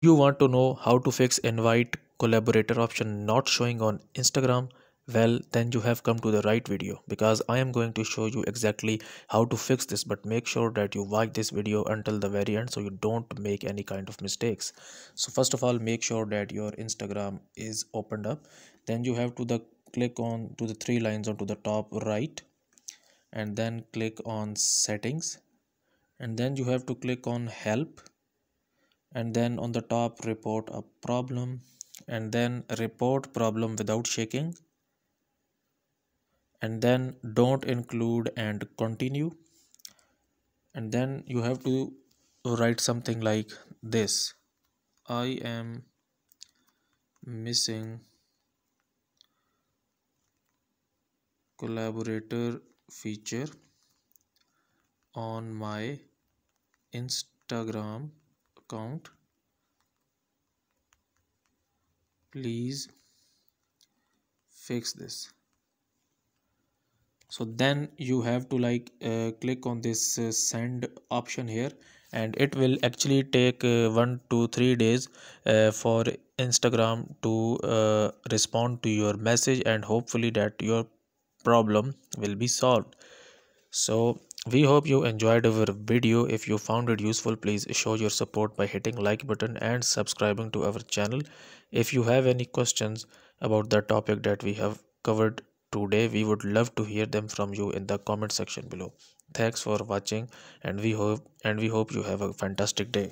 You want to know how to fix invite collaborator option not showing on Instagram? Well, then you have come to the right video because I am going to show you exactly how to fix this, but make sure that you watch this video until the very end so you don't make any kind of mistakes. So first of all, make sure that your Instagram is opened up. Then you have to click on to the three lines onto the top right, and then click on settings, and then you have to click on help, and then on the top report a problem, and then report problem without shaking, and then don't include and continue, and then you have to write something like this: I am missing collaborator feature on my Instagram account, please fix this. So then you have to click on this send option here, and it will actually take 1 to 3 days for Instagram to respond to your message, and hopefully that your problem will be solved. So we hope you enjoyed our video. If you found it useful, please show your support by hitting like button and subscribing to our channel. If you have any questions about the topic that we have covered today, we would love to hear them from you in the comment section below. Thanks for watching, and we hope you have a fantastic day.